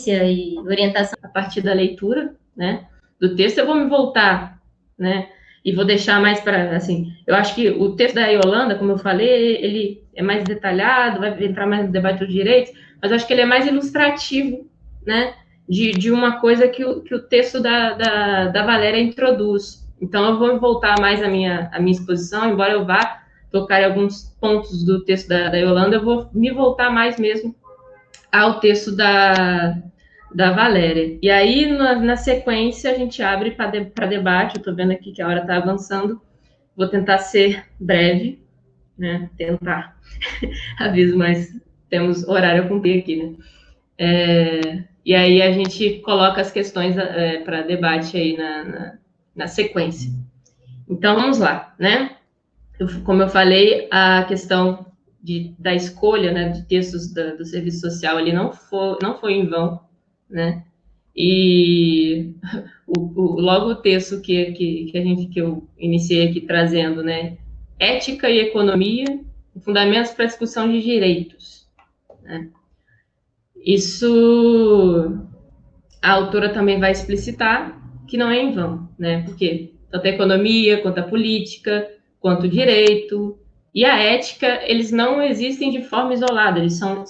sequência e orientação a partir da leitura, né, do texto. Eu vou me voltar, né, e vou deixar mais para, assim, eu acho que o texto da Yolanda, como eu falei, ele é mais detalhado, vai entrar mais no debate dos direitos, mas eu acho que ele é mais ilustrativo, né, de uma coisa que o texto da Valéria introduz. Então, eu vou voltar mais à minha exposição, embora eu vá tocar em alguns pontos do texto da Yolanda, eu vou me voltar mais mesmo ao texto da Valéria. E aí, na sequência, a gente abre para debate. Eu estou vendo aqui que a hora está avançando. Vou tentar ser breve, né? Tentar. Aviso, mas temos horário a cumprir aqui, né? E aí a gente coloca as questões para debate aí na sequência. Então, vamos lá, né? Como eu falei, a questão da escolha, né, de textos do serviço social ali não foi em vão, né? E logo o texto que eu iniciei aqui trazendo, né? Ética e economia, fundamentos para a discussão de direitos, né? Isso a autora também vai explicitar que não é em vão, né? Porque tanto a economia, quanto a política, quanto o direito e a ética, eles não existem de forma isolada, eles são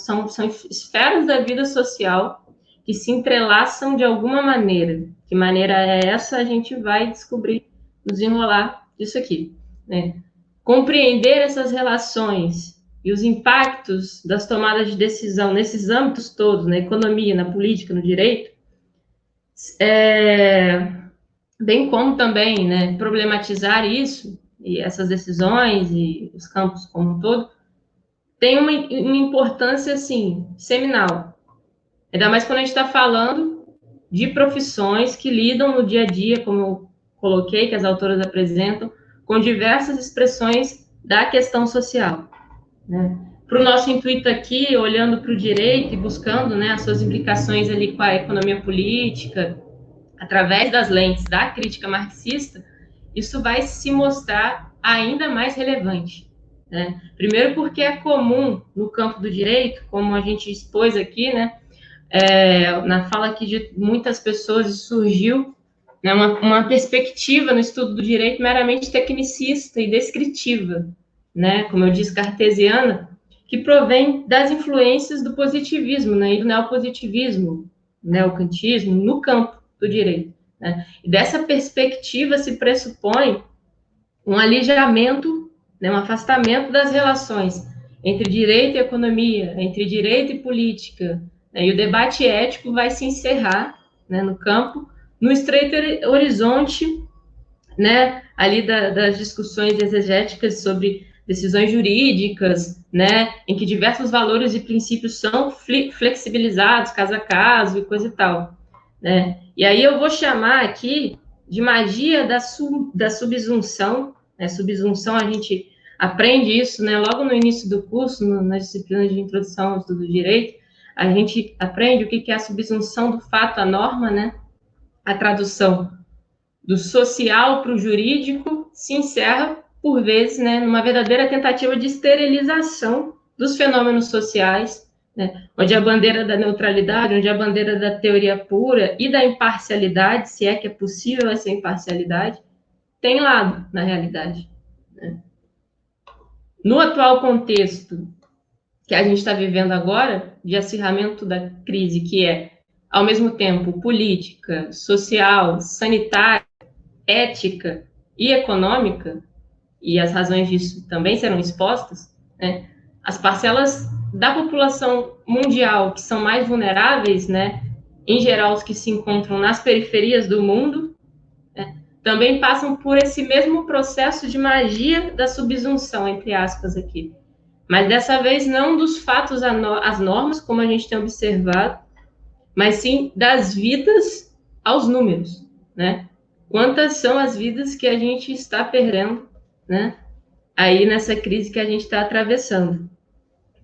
esferas da vida social que se entrelaçam de alguma maneira. Que maneira é essa? A gente vai descobrir, desenrolar disso aqui, né? Compreender essas relações e os impactos das tomadas de decisão nesses âmbitos todos, na economia, na política, no direito, bem como também, né, problematizar isso e essas decisões e os campos como um todo, tem uma importância, assim, seminal. Ainda mais quando a gente está falando de profissões que lidam no dia a dia, como eu coloquei, que as autoras apresentam, com diversas expressões da questão social, né? Para o nosso intuito aqui, olhando para o direito e buscando, né, as suas implicações ali com a economia política, através das lentes da crítica marxista, isso vai se mostrar ainda mais relevante, né? Primeiro porque é comum no campo do direito, como a gente expôs aqui, né, na fala aqui de muitas pessoas, surgiu, né, uma perspectiva no estudo do direito meramente tecnicista e descritiva, né, como eu disse, cartesiana, que provém das influências do positivismo, né, e do neopositivismo, neocantismo, no campo do direito, né? E dessa perspectiva se pressupõe um alijamento, né, um afastamento das relações entre direito e economia, entre direito e política, né? E o debate ético vai se encerrar, né, no campo, no estreito horizonte, né, ali das discussões exegéticas sobre decisões jurídicas, né, em que diversos valores e princípios são flexibilizados caso a caso e coisa e tal, né? E aí eu vou chamar aqui de magia da subsunção, né? Subsunção, a gente aprende isso, né, logo no início do curso, nas disciplinas de introdução ao estudo do direito, a gente aprende o que é a subsunção do fato à norma, né? A tradução do social para o jurídico se encerra, por vezes, né, numa verdadeira tentativa de esterilização dos fenômenos sociais, né, onde a bandeira da neutralidade, onde a bandeira da teoria pura e da imparcialidade, se é que é possível essa imparcialidade, tem lado na realidade, né? No atual contexto que a gente está vivendo agora, de acirramento da crise, que é, ao mesmo tempo, política, social, sanitária, ética e econômica, e as razões disso também serão expostas, né? As parcelas da população mundial que são mais vulneráveis, né, em geral os que se encontram nas periferias do mundo, né, também passam por esse mesmo processo de magia da subsunção, entre aspas aqui. Mas dessa vez não dos fatos às normas, como a gente tem observado, mas sim das vidas aos números, né? Quantas são as vidas que a gente está perdendo, né? Aí nessa crise que a gente está atravessando.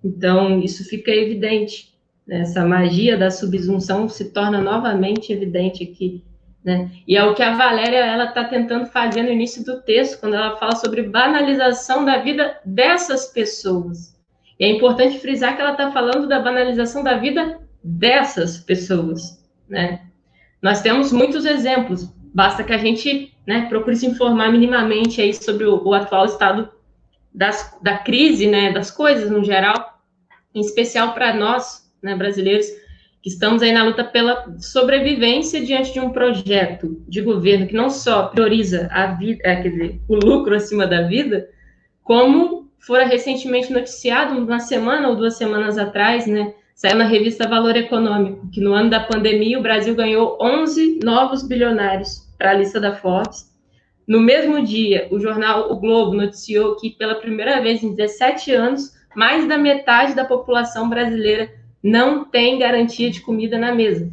Então, isso fica evidente, né? Essa magia da subsunção se torna novamente evidente aqui, né? E é o que a Valéria ela está tentando fazer no início do texto, quando ela fala sobre banalização da vida dessas pessoas. E é importante frisar que ela está falando da banalização da vida dessas pessoas, né? Nós temos muitos exemplos, basta que a gente, né, procure se informar minimamente aí sobre o atual estado da crise, né, das coisas no geral, em especial para nós, né, brasileiros, que estamos aí na luta pela sobrevivência diante de um projeto de governo que não só prioriza a vida, quer dizer, o lucro acima da vida, como fora recentemente noticiado, uma semana ou 2 semanas atrás, né, saiu na revista Valor Econômico, que no ano da pandemia o Brasil ganhou 11 novos bilionários para a lista da Forbes. No mesmo dia, o jornal O Globo noticiou que, pela primeira vez em 17 anos, mais da metade da população brasileira não tem garantia de comida na mesa,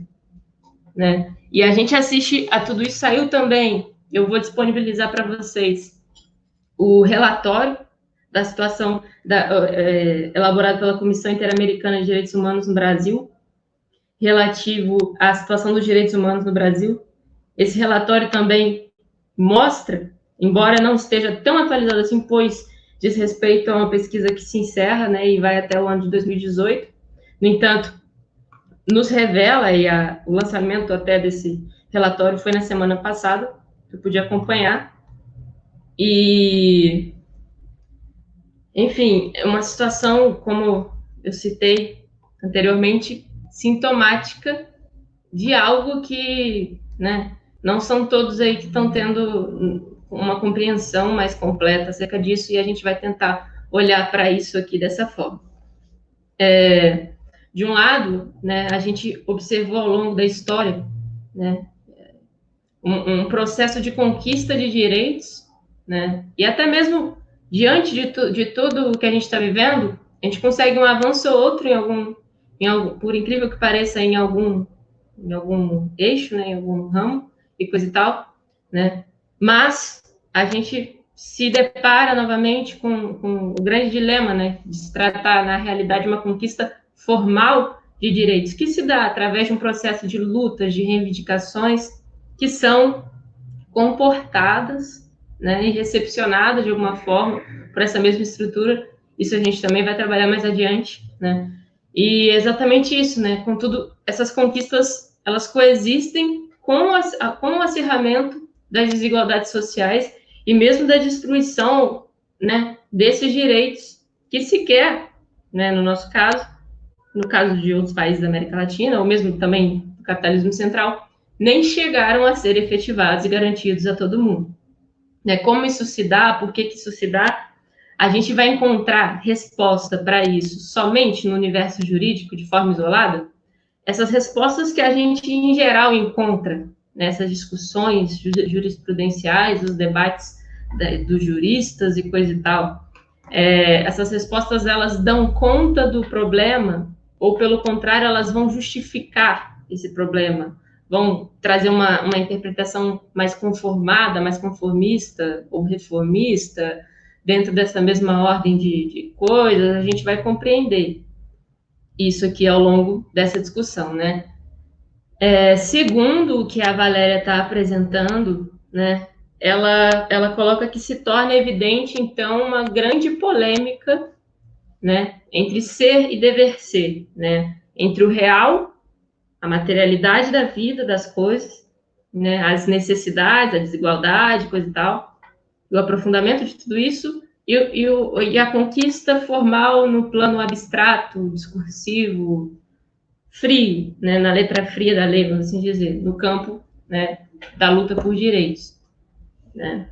né? E a gente assiste a tudo isso. Saiu também, eu vou disponibilizar para vocês o relatório da situação elaborado pela Comissão Interamericana de Direitos Humanos no Brasil, relativo à situação dos direitos humanos no Brasil. Esse relatório também mostra, embora não esteja tão atualizado assim, pois diz respeito a uma pesquisa que se encerra, né, e vai até o ano de 2018. No entanto, nos revela, e o lançamento até desse relatório foi na semana passada, eu pude acompanhar, e, enfim, é uma situação, como eu citei anteriormente, sintomática de algo que, né, não são todos aí que estão tendo uma compreensão mais completa acerca disso, e a gente vai tentar olhar para isso aqui dessa forma. De um lado, né, a gente observou ao longo da história, né, um processo de conquista de direitos, né, e até mesmo diante de tudo o que a gente está vivendo, a gente consegue um avanço ou outro em algum, por incrível que pareça, em algum eixo, né, em algum ramo e coisa e tal, né, mas a gente se depara novamente com o grande dilema, né, de se tratar, na realidade, uma conquista formal de direitos, que se dá através de um processo de lutas, de reivindicações, que são comportadas, né, e recepcionadas de alguma forma por essa mesma estrutura. Isso a gente também vai trabalhar mais adiante, né, e é exatamente isso, né, contudo, essas conquistas, elas coexistem com o acirramento das desigualdades sociais e mesmo da destruição, né, desses direitos que sequer, né, no nosso caso, no caso de outros países da América Latina, ou mesmo também do capitalismo central, nem chegaram a ser efetivados e garantidos a todo mundo. Né? Como isso se dá, por que isso se dá, a gente vai encontrar resposta para isso somente no universo jurídico, de forma isolada? Essas respostas que a gente, em geral, encontra nessas discussões jurisprudenciais, os debates dos juristas e coisa e tal, essas respostas, elas dão conta do problema, ou, pelo contrário, elas vão justificar esse problema, vão trazer uma interpretação mais conformada, mais conformista ou reformista, dentro dessa mesma ordem de coisas, a gente vai compreender isso aqui ao longo dessa discussão, né? Segundo o que a Valéria está apresentando, né, ela coloca que se torna evidente, então, uma grande polêmica, né, entre ser e dever ser, né, entre o real, a materialidade da vida, das coisas, né, as necessidades, a desigualdade, coisa e tal, o aprofundamento de tudo isso, e a conquista formal no plano abstrato, discursivo, frio, né, na letra fria da lei, vamos assim dizer, no campo, né, da luta por direitos. Né?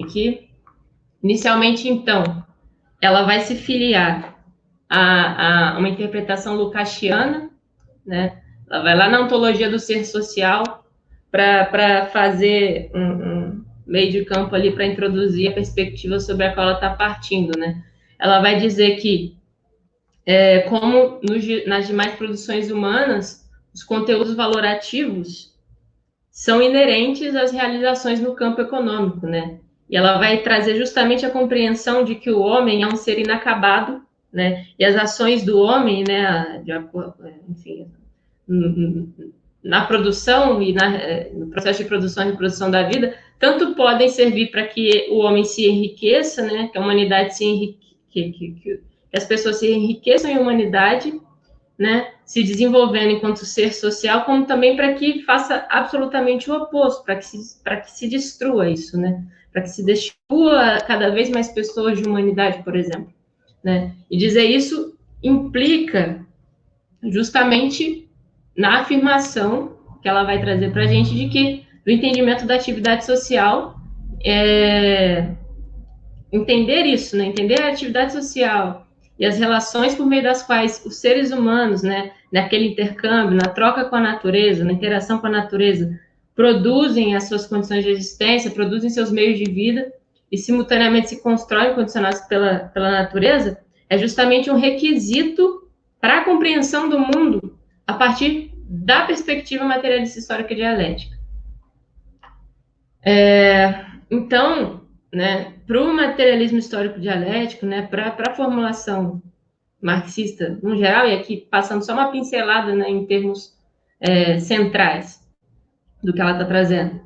Aqui. Inicialmente, então, ela vai se filiar a uma interpretação lucasiana, né? Ela vai lá na ontologia do ser social para fazer um meio de campo ali para introduzir a perspectiva sobre a qual ela está partindo, né? Ela vai dizer que, como nas demais produções humanas, os conteúdos valorativos são inerentes às realizações no campo econômico, né? E ela vai trazer justamente a compreensão de que o homem é um ser inacabado, né? E as ações do homem, né, enfim, na produção e no processo de produção e reprodução da vida, tanto podem servir para que o homem se enriqueça, né? Que a humanidade se enriqueça, que as pessoas se enriqueçam em humanidade, né, se desenvolvendo enquanto ser social, como também para que faça absolutamente o oposto, para que se destrua isso, né, para que se destrua cada vez mais pessoas de humanidade, por exemplo, né, e dizer isso implica justamente na afirmação que ela vai trazer para a gente de que o entendimento da atividade social entender isso, né? Entender a atividade social e as relações por meio das quais os seres humanos, né, naquele intercâmbio, na troca com a natureza, na interação com a natureza, produzem as suas condições de existência, produzem seus meios de vida e simultaneamente se constroem condicionados pela natureza, é justamente um requisito para a compreensão do mundo a partir da perspectiva materialista histórica dialética. Então, né, para o materialismo histórico dialético, né, para a formulação marxista no geral, e aqui passando só uma pincelada, né, em termos centrais do que ela está trazendo,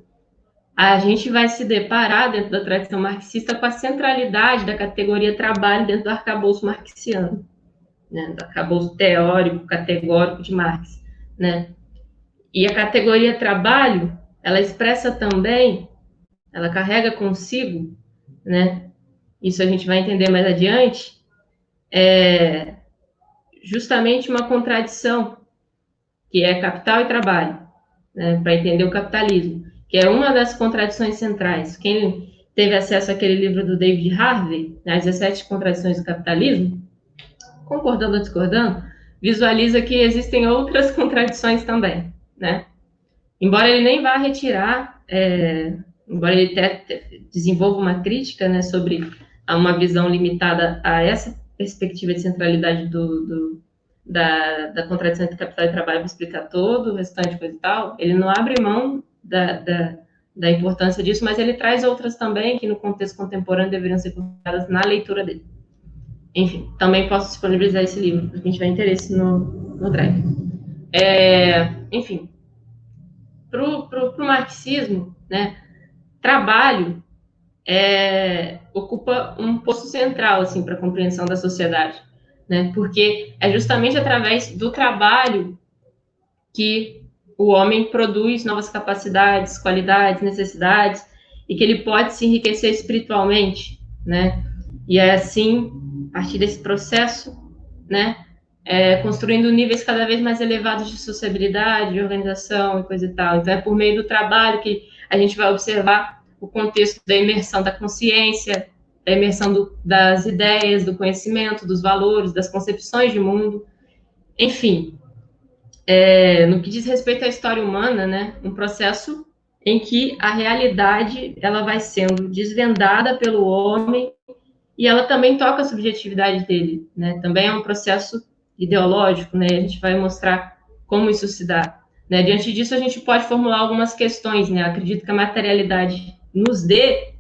a gente vai se deparar dentro da tradição marxista com a centralidade da categoria trabalho dentro do arcabouço marxiano, né, do arcabouço teórico, categórico de Marx, né? E a categoria trabalho, ela expressa também, ela carrega consigo, né? Isso a gente vai entender mais adiante, justamente uma contradição, que é capital e trabalho, né? Para entender o capitalismo, que é uma das contradições centrais. Quem teve acesso àquele livro do David Harvey, né, As 17 Contradições do Capitalismo, concordando ou discordando, visualiza que existem outras contradições também, né? Embora ele nem vá retirar, embora ele desenvolva uma crítica, né, sobre uma visão limitada a essa perspectiva de centralidade da contradição entre capital e trabalho para explicar todo o restante coisa e tal, ele não abre mão da importância disso, mas ele traz outras também que no contexto contemporâneo deveriam ser consideradas na leitura dele. Enfim, também posso disponibilizar esse livro para quem tiver interesse no Drive. Enfim, para o marxismo, né, trabalho ocupa um posto central assim, para a compreensão da sociedade, né, porque é justamente através do trabalho que o homem produz novas capacidades, qualidades, necessidades, e que ele pode se enriquecer espiritualmente, né, e é assim, a partir desse processo, né, construindo níveis cada vez mais elevados de sociabilidade, de organização e coisa e tal. Então, é por meio do trabalho que a gente vai observar o contexto da imersão da consciência, da imersão das ideias, do conhecimento, dos valores, das concepções de mundo. Enfim, no que diz respeito à história humana, né, um processo em que a realidade ela vai sendo desvendada pelo homem e ela também toca a subjetividade dele, né? Também é um processo ideológico, né? A gente vai mostrar como isso se dá, né? Diante disso, a gente pode formular algumas questões, né? Acredito que a materialidade nos dê,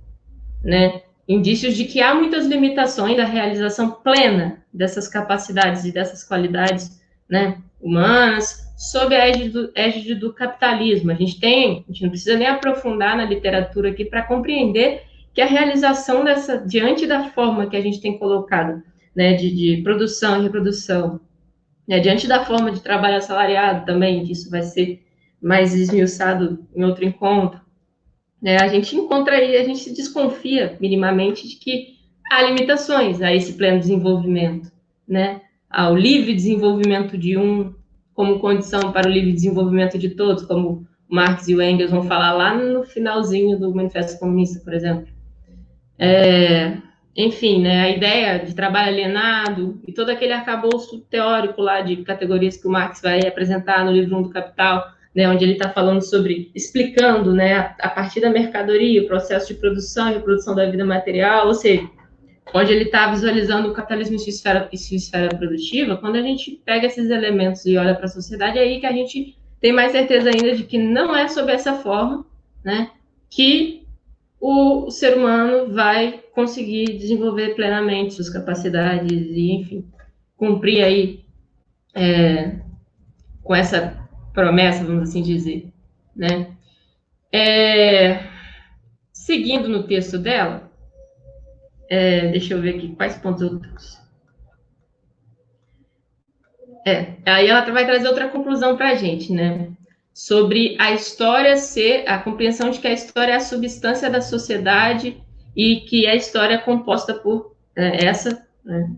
né, indícios de que há muitas limitações da realização plena dessas capacidades e dessas qualidades, né, humanas, sob a égide do capitalismo. A gente não precisa nem aprofundar na literatura aqui para compreender que a realização diante da forma que a gente tem colocado, né, de produção e reprodução, né, diante da forma de trabalho assalariado também, que isso vai ser mais esmiuçado em outro encontro, né, a gente encontra aí, a gente desconfia minimamente de que há limitações a esse pleno desenvolvimento, né, ao livre desenvolvimento de um como condição para o livre desenvolvimento de todos, como Marx e o Engels vão falar lá no finalzinho do Manifesto Comunista, por exemplo. Enfim, né, a ideia de trabalho alienado e todo aquele arcabouço teórico lá de categorias que o Marx vai apresentar no livro 1 do Capital, né, onde ele está falando sobre, explicando, né, a partir da mercadoria, o processo de produção e reprodução da vida material, ou seja, onde ele está visualizando o capitalismo em sua esfera produtiva. Quando a gente pega esses elementos e olha para a sociedade, é aí que a gente tem mais certeza ainda de que não é sob essa forma, né, que o ser humano vai conseguir desenvolver plenamente suas capacidades e, enfim, cumprir aí com essa promessa, vamos assim dizer, né? Seguindo no texto dela, deixa eu ver aqui quais pontos eu trouxe. Aí ela vai trazer outra conclusão para a gente, né? Sobre a história ser, a compreensão de que a história é a substância da sociedade e que a história é composta por essa, né?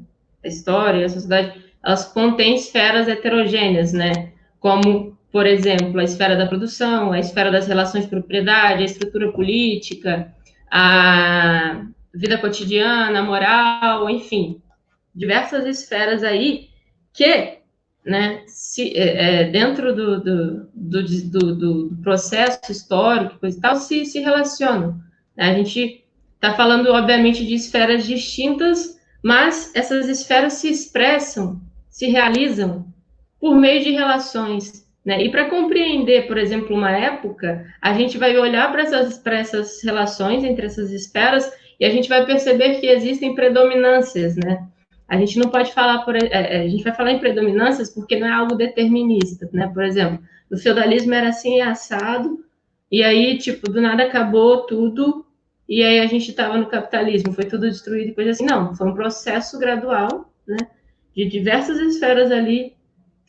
A história e a sociedade, elas contêm esferas heterogêneas, né? Como, por exemplo, a esfera da produção, a esfera das relações de propriedade, a estrutura política, a vida cotidiana, a moral, enfim, diversas esferas aí que, né, dentro do processo histórico e tal, se relacionam. A gente está falando, obviamente, de esferas distintas, mas essas esferas se expressam, se realizam por meio de relações. Né? E para compreender, por exemplo, uma época, a gente vai olhar para essas relações entre essas esferas e a gente vai perceber que existem predominâncias, né? A gente não pode falar, a gente vai falar em predominâncias porque não é algo determinista, né? Por exemplo, o feudalismo era assim assado, e aí, tipo, do nada acabou tudo, e aí a gente estava no capitalismo, foi tudo destruído e coisa assim. Não, foi um processo gradual, né? De diversas esferas ali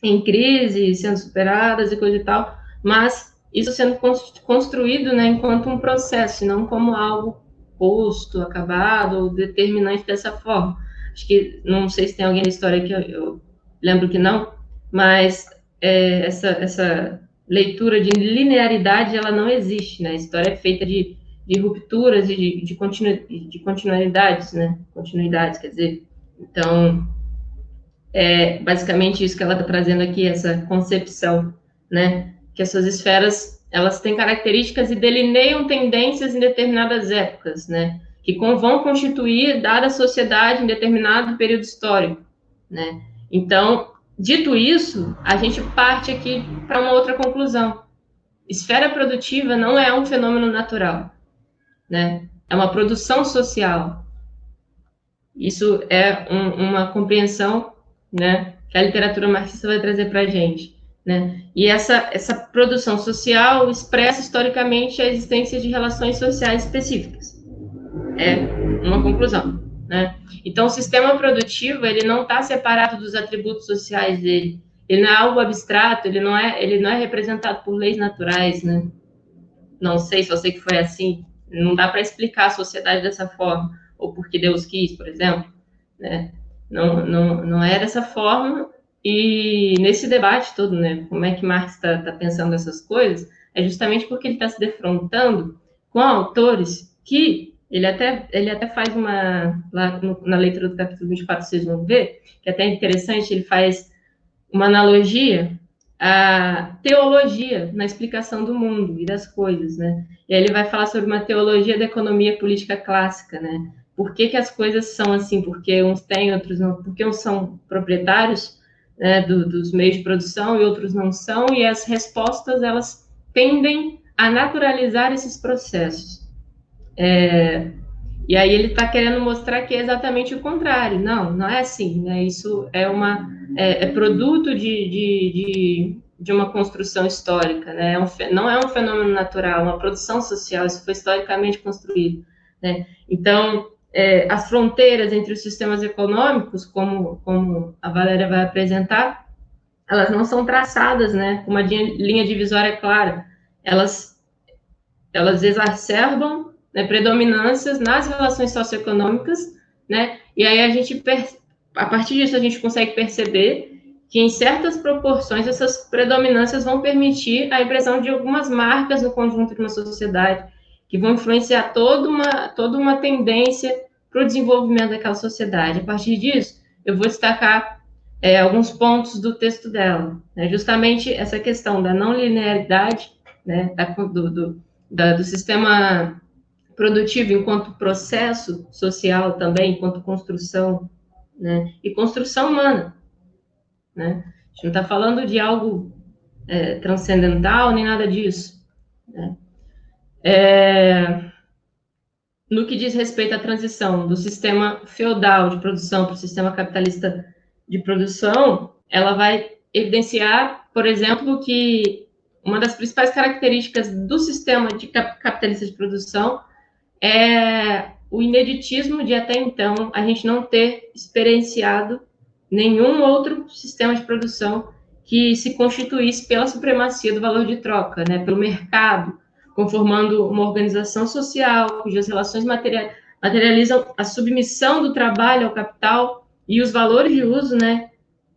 em crise, sendo superadas e coisa e tal, mas isso sendo construído, né, enquanto um processo, e não como algo posto, acabado, ou determinante dessa forma. Acho que, não sei se tem alguém na história que eu lembro que não, mas essa leitura de linearidade, ela não existe, né? A história é feita de rupturas e de continuidades, né? Continuidades, quer dizer. Então, basicamente isso que ela está trazendo aqui, essa concepção, né? Que essas esferas, elas têm características e delineiam tendências em determinadas épocas, né? Que vão constituir dada sociedade em determinado período histórico, né? Então, dito isso, a gente parte aqui para uma outra conclusão. Esfera produtiva não é um fenômeno natural, né? É uma produção social. Isso é uma compreensão, né, que a literatura marxista vai trazer para a gente. Né? E essa produção social expressa historicamente a existência de relações sociais específicas. É uma conclusão. Né? Então, o sistema produtivo ele não está separado dos atributos sociais dele. Ele não é algo abstrato, ele não é representado por leis naturais. Né? Não sei se eu sei que foi assim. Não dá para explicar a sociedade dessa forma, ou porque Deus quis, por exemplo. Né? Não é dessa forma, e nesse debate todo, né, como é que Marx está pensando essas coisas, é justamente porque ele está se defrontando com autores que ele até faz lá na leitura do capítulo 24, vocês vão ver, que é até interessante, ele faz uma analogia à teologia na explicação do mundo e das coisas, né? E aí ele vai falar sobre uma teologia da economia política clássica, né? Por que as coisas são assim? Porque uns têm, outros não. Porque uns são proprietários, né, dos meios de produção e outros não são, e as respostas, elas tendem a naturalizar esses processos. E aí ele está querendo mostrar que é exatamente o contrário. Não é assim, né? Isso é produto de uma construção histórica, né? Não é um fenômeno natural, uma produção social, isso foi historicamente construído, né? Então, as fronteiras entre os sistemas econômicos, como a Valéria vai apresentar, elas não são traçadas, né? Com uma linha divisória clara. Elas exacerbam, né, predominâncias nas relações socioeconômicas, né? E aí a partir disso a gente consegue perceber que em certas proporções essas predominâncias vão permitir a impressão de algumas marcas no conjunto de uma sociedade que vão influenciar toda uma tendência para o desenvolvimento daquela sociedade. A partir disso, eu vou destacar alguns pontos do texto dela, né? Justamente essa questão da não linearidade, né, do sistema produtivo enquanto processo social também, enquanto construção, né? E construção humana, né? A gente não está falando de algo transcendental, nem nada disso, né? No que diz respeito à transição do sistema feudal de produção para o sistema capitalista de produção, ela vai evidenciar, por exemplo, que uma das principais características do sistema capitalista de produção é o ineditismo de até então a gente não ter experienciado nenhum outro sistema de produção que se constituísse pela supremacia do valor de troca, né, pelo mercado, conformando uma organização social cujas relações materializam a submissão do trabalho ao capital e os valores de uso, né,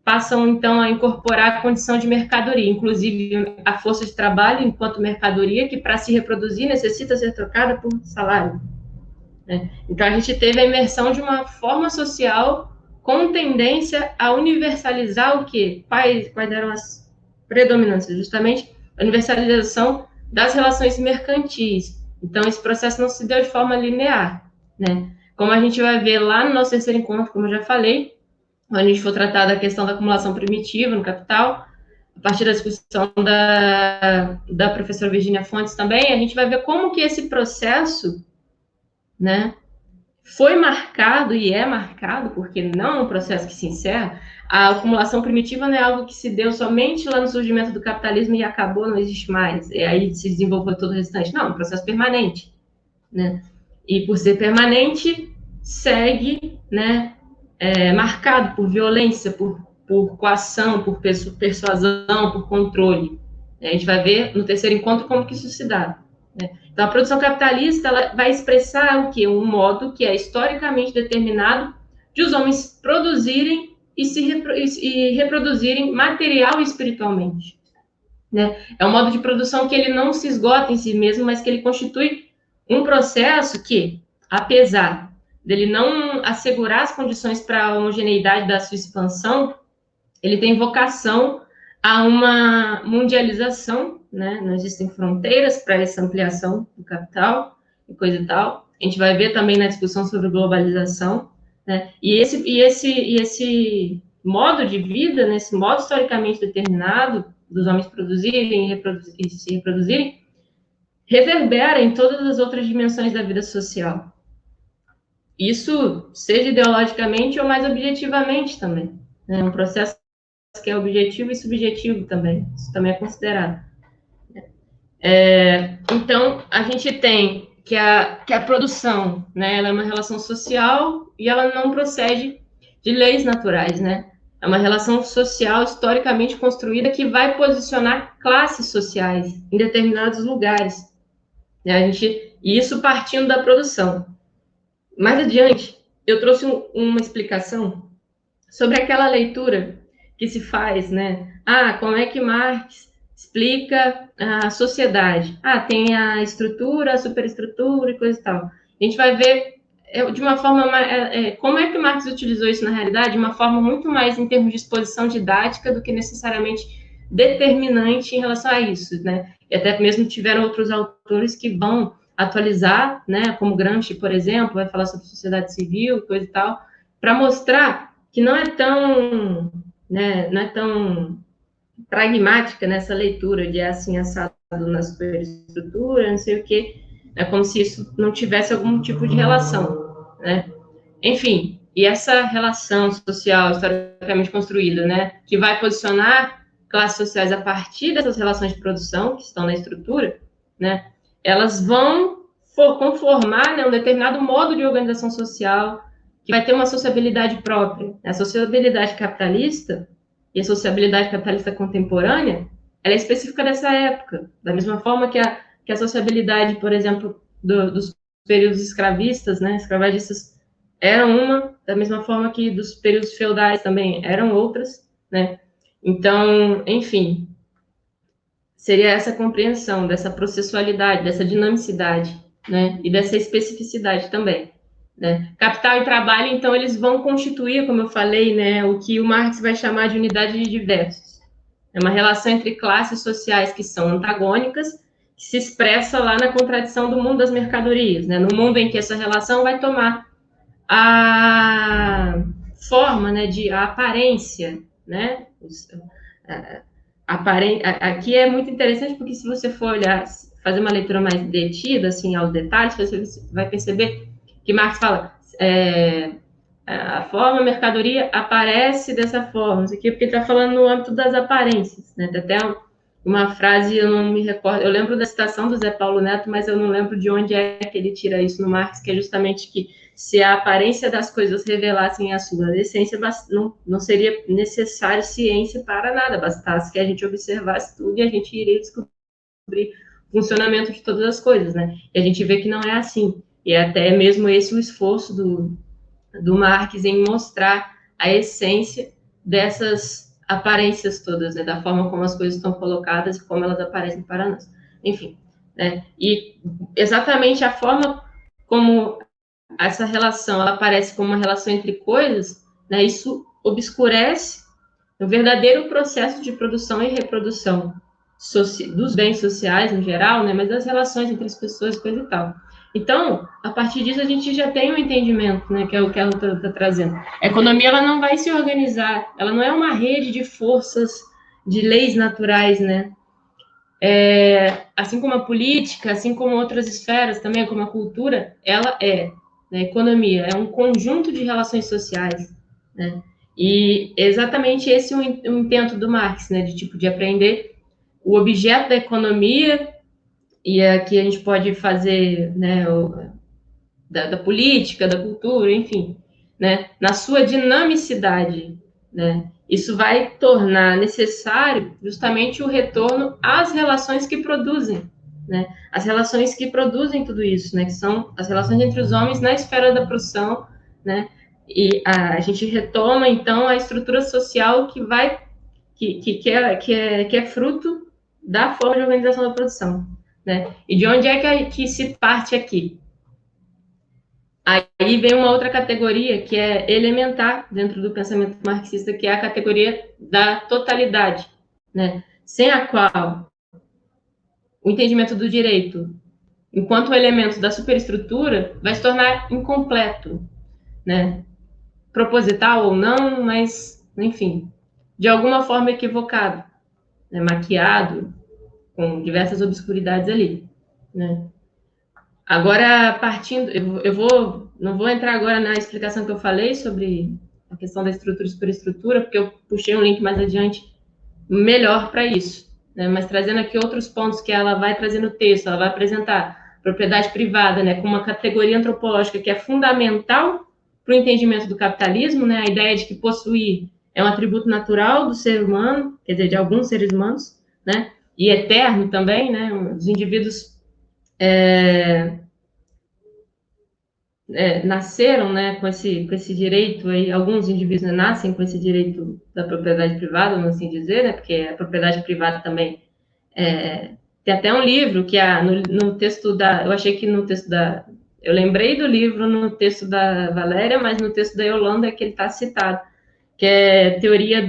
passam então a incorporar a condição de mercadoria, inclusive a força de trabalho enquanto mercadoria que para se reproduzir necessita ser trocada por salário. Né? Então a gente teve a imersão de uma forma social com tendência a universalizar o quê? Quais eram as predominâncias? Justamente a universalização das relações mercantis. Então esse processo não se deu de forma linear, né? Como a gente vai ver lá no nosso terceiro encontro, como eu já falei, quando a gente for tratar da questão da acumulação primitiva no capital, a partir da discussão da professora Virginia Fontes também, a gente vai ver como que esse processo, né, foi marcado e é marcado, porque não é um processo que se encerra. A acumulação primitiva não é algo que se deu somente lá no surgimento do capitalismo e acabou, não existe mais, e aí se desenvolveu todo o restante. Não, é um processo permanente, né? E por ser permanente, segue, né, marcado por violência, por coação, por persuasão, por controle. A gente vai ver no terceiro encontro como que isso se dá. Né? Então, a produção capitalista ela vai expressar o quê? Um modo que é historicamente determinado de os homens produzirem e reproduzirem material e espiritualmente. Né? É um modo de produção que ele não se esgota em si mesmo, mas que ele constitui um processo que, apesar dele não assegurar as condições para a homogeneidade da sua expansão, ele tem vocação a uma mundialização, né? Não existem fronteiras para essa ampliação do capital e coisa e tal. A gente vai ver também na discussão sobre globalização, né? E esse modo de vida, né? Esse modo historicamente determinado dos homens produzirem e se reproduzirem, reverbera em todas as outras dimensões da vida social. Isso seja ideologicamente ou mais objetivamente também. É um processo que é objetivo e subjetivo também. Isso também é considerado. Então, a gente tem que a produção, né, ela é uma relação social e ela não procede de leis naturais, né? É uma relação social historicamente construída que vai posicionar classes sociais em determinados lugares. Né? E isso partindo da produção. Mais adiante, eu trouxe uma explicação sobre aquela leitura que se faz, né? Como é que Marx explica a sociedade? Tem a estrutura, a superestrutura e coisa e tal. A gente vai ver de uma forma como é que Marx utilizou isso na realidade, de uma forma muito mais em termos de exposição didática do que necessariamente determinante em relação a isso, né? E até mesmo tiveram outros autores que vão atualizar, né? Como Gramsci, por exemplo, vai falar sobre sociedade civil, coisa e tal, para mostrar que não é tão, né, não é tão pragmática nessa leitura de assim assado na superestrutura, não sei o quê, é como se isso não tivesse algum tipo de relação, né? Enfim, e essa relação social historicamente construída, né, que vai posicionar classes sociais a partir dessas relações de produção que estão na estrutura, né, elas vão conformar, né, um determinado modo de organização social que vai ter uma sociabilidade própria. A sociabilidade capitalista e a sociabilidade capitalista contemporânea, ela é específica dessa época, da mesma forma que a sociabilidade, por exemplo, dos períodos escravistas, né, escravagistas, eram uma, da mesma forma que dos períodos feudais também eram outras, né? Então, enfim, seria essa compreensão dessa processualidade, dessa dinamicidade, né? E dessa especificidade também, né? Capital e trabalho, então, eles vão constituir, como eu falei, né, o que o Marx vai chamar de unidade de diversos. É uma relação entre classes sociais que são antagônicas, que se expressa lá na contradição do mundo das mercadorias, né? No mundo em que essa relação vai tomar a forma, né, a aparência, né? Aqui é muito interessante porque se você for olhar, fazer uma leitura mais detida, assim, aos detalhes, você vai perceber que Marx fala a forma, a mercadoria aparece dessa forma, isso aqui porque ele está falando no âmbito das aparências, né? Tem até uma frase, eu não me recordo, eu lembro da citação do Zé Paulo Neto, mas eu não lembro de onde é que ele tira isso no Marx, que é justamente que se a aparência das coisas revelassem a sua essência, não seria necessário ciência para nada, bastasse que a gente observasse tudo e a gente iria descobrir o funcionamento de todas as coisas, né? E a gente vê que não é assim. E até mesmo esse o esforço do Marx em mostrar a essência dessas aparências todas, né, da forma como as coisas estão colocadas e como elas aparecem para nós. Enfim, né, e exatamente a forma como essa relação ela aparece como uma relação entre coisas, né, isso obscurece o verdadeiro processo de produção e reprodução dos bens sociais em geral, né, mas das relações entre as pessoas, coisa e tal. Então, a partir disso, a gente já tem um entendimento, né, que é o que ela está trazendo. A economia ela não vai se organizar, ela não é uma rede de forças, de leis naturais, né? Assim como a política, assim como outras esferas também, como a cultura, ela é, né, economia, é um conjunto de relações sociais, né? E exatamente esse é o intento do Marx, né, de tipo de aprender o objeto da economia e aqui a gente pode fazer, né, da política, da cultura, enfim, né, na sua dinamicidade, né, isso vai tornar necessário justamente o retorno às relações que produzem, né, as relações que produzem tudo isso, né, que são as relações entre os homens na esfera da produção, né, e a gente retoma então a estrutura social que vai que é fruto da forma de organização da produção, né? E de onde é que se parte aqui? Aí vem uma outra categoria que é elementar dentro do pensamento marxista, que é a categoria da totalidade, né? Sem a qual o entendimento do direito, enquanto elemento da superestrutura, vai se tornar incompleto, né? Proposital ou não, mas, enfim, de alguma forma equivocado, né? Maquiado, com diversas obscuridades ali, né? Agora, partindo, não vou entrar agora na explicação que eu falei sobre a questão da estrutura e superestrutura, porque eu puxei um link mais adiante melhor para isso, né? Mas trazendo aqui outros pontos que ela vai trazer no texto, ela vai apresentar propriedade privada, né, como uma categoria antropológica que é fundamental para o entendimento do capitalismo, né? A ideia de que possuir é um atributo natural do ser humano, quer dizer, de alguns seres humanos, né? E eterno também, né? Os indivíduos nasceram, né, com esse direito aí, alguns indivíduos, né, nascem com esse direito da propriedade privada, vamos assim dizer, né, porque a propriedade privada também tem até um livro que no texto eu achei que no texto eu lembrei do livro no texto da Valéria, mas no texto da Yolanda é que ele está citado, que é teoria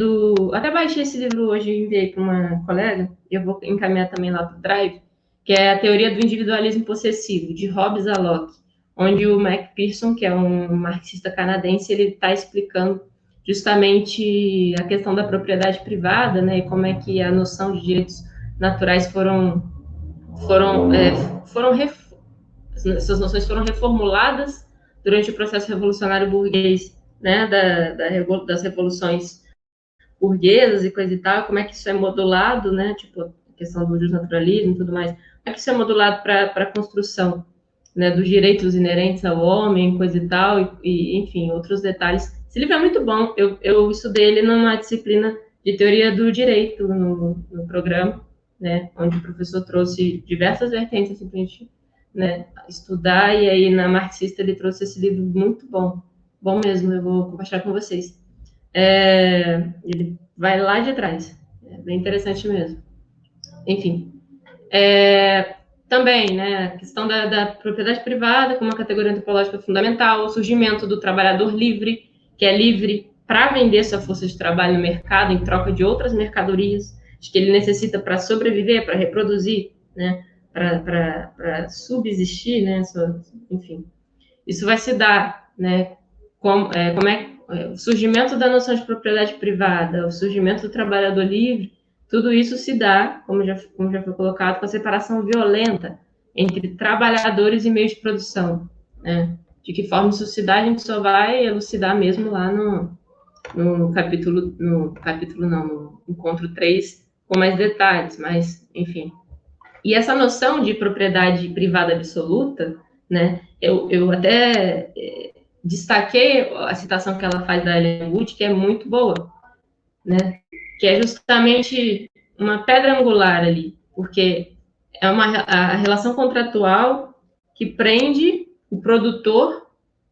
até baixei esse livro hoje e enviei para uma colega, e eu vou encaminhar também lá para o Drive, que é a teoria do individualismo possessivo, de Hobbes a Locke, onde o McPherson, que é um marxista canadense, ele está explicando justamente a questão da propriedade privada, né, e como é que a noção de direitos naturais foram, é, foram essas noções foram reformuladas durante o processo revolucionário burguês, né, das revoluções burguesas e coisa e tal, como é que isso é modulado, né, tipo, a questão do justnaturalismo e tudo mais, como é que isso é modulado para a construção, né, dos direitos inerentes ao homem, coisa e tal, enfim, outros detalhes. Esse livro é muito bom, eu estudei ele numa disciplina de teoria do direito no programa, né, onde o professor trouxe diversas vertentes assim, para a gente, né, estudar, e aí na marxista ele trouxe esse livro muito bom mesmo, eu vou compartilhar com vocês. Ele vai lá de trás, é bem interessante mesmo. Enfim, também, né, a questão da propriedade privada como uma categoria antropológica fundamental, o surgimento do trabalhador livre, que é livre para vender sua força de trabalho no mercado em troca de outras mercadorias, de que ele necessita para sobreviver, para reproduzir, né, para subsistir, né, enfim. Isso vai se dar, né, o surgimento da noção de propriedade privada, o surgimento do trabalhador livre, tudo isso se dá, como já foi colocado, com a separação violenta entre trabalhadores e meios de produção, né? De que forma isso se dá, a gente só vai elucidar mesmo lá no capítulo não, no encontro 3, com mais detalhes, mas, enfim. E essa noção de propriedade privada absoluta, né, eu até destaquei a citação que ela faz da Ellen Wood, que é muito boa, né, que é justamente uma pedra angular ali, porque é a relação contratual que prende o produtor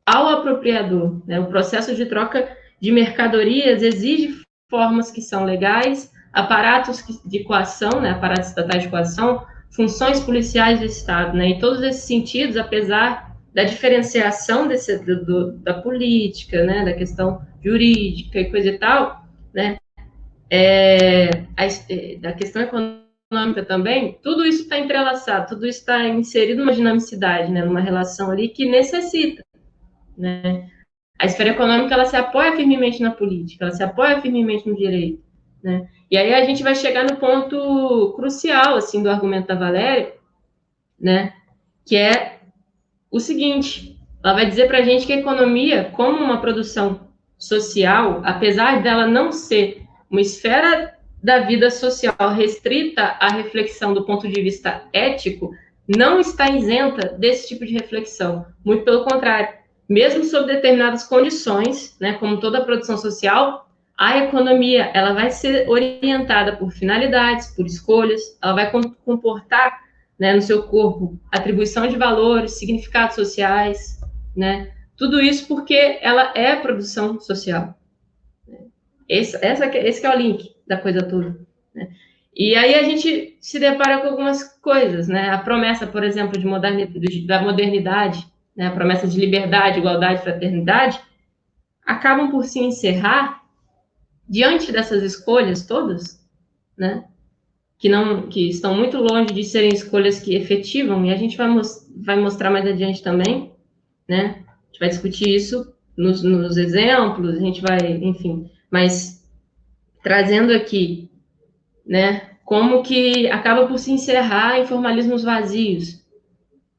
ao apropriador, né? O processo de troca de mercadorias exige formas que são legais, aparatos de coação, né? Aparatos estatais de coação, funções policiais do Estado, né? Em todos esses sentidos, apesar da diferenciação da política, né? Da questão jurídica e coisa e tal, né? Da questão econômica também, tudo isso está entrelaçado, tudo isso está inserido numa dinamicidade, né? Numa relação ali que necessita, né? A esfera econômica, ela se apoia firmemente na política, ela se apoia firmemente no direito, né? E aí a gente vai chegar no ponto crucial, assim, do argumento da Valéria, né? Que é o seguinte, ela vai dizer para a gente que a economia, como uma produção social, apesar dela não ser uma esfera da vida social restrita à reflexão do ponto de vista ético, não está isenta desse tipo de reflexão. Muito pelo contrário, mesmo sob determinadas condições, né, como toda produção social, a economia ela vai ser orientada por finalidades, por escolhas, ela vai comportar, né, no seu corpo atribuição de valores, significados sociais, né, tudo isso porque ela é produção social. Esse que é o link da coisa toda, né? E aí a gente se depara com algumas coisas, né? A promessa, por exemplo, da modernidade, né? A promessa de liberdade, igualdade, fraternidade, acabam por se encerrar diante dessas escolhas todas, né? Que estão muito longe de serem escolhas que efetivam, e a gente vai mostrar mais adiante também, né? A gente vai discutir isso nos exemplos, a gente vai, enfim, mas trazendo aqui, né, como que acaba por se encerrar em formalismos vazios,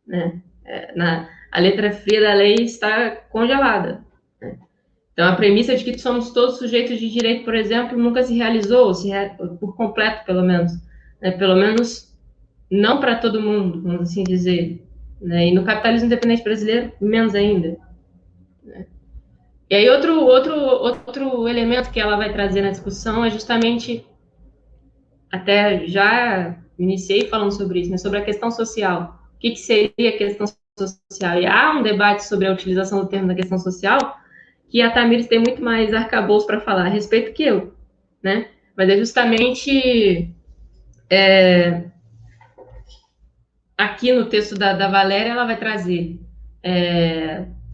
né? A letra fria da lei está congelada, né? Então, a premissa de que somos todos sujeitos de direito, por exemplo, nunca se realizou, por completo, pelo menos, né? Pelo menos não para todo mundo, vamos assim dizer, né? E no capitalismo independente brasileiro, menos ainda, né? E aí, outro elemento que ela vai trazer na discussão é justamente, até já iniciei falando sobre isso, né, sobre a questão social. O que seria a questão social? E há um debate sobre a utilização do termo da questão social, que a Tamires tem muito mais arcabouço para falar a respeito que eu, né? Mas é justamente aqui no texto da Valéria, ela vai trazer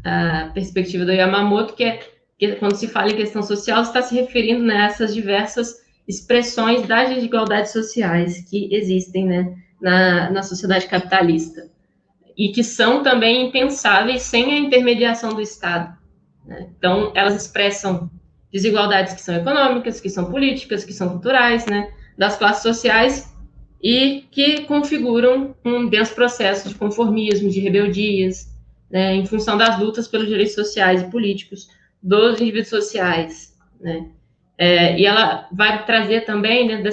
a perspectiva do Yamamoto, que quando se fala em questão social, está se referindo, né, a essas diversas expressões das desigualdades sociais que existem, né, na sociedade capitalista e que são também impensáveis sem a intermediação do Estado, né? Então, elas expressam desigualdades que são econômicas, que são políticas, que são culturais, né, das classes sociais e que configuram um denso processo de conformismo, de rebeldias, né, em função das lutas pelos direitos sociais e políticos dos indivíduos sociais, né? E ela vai trazer também, dentro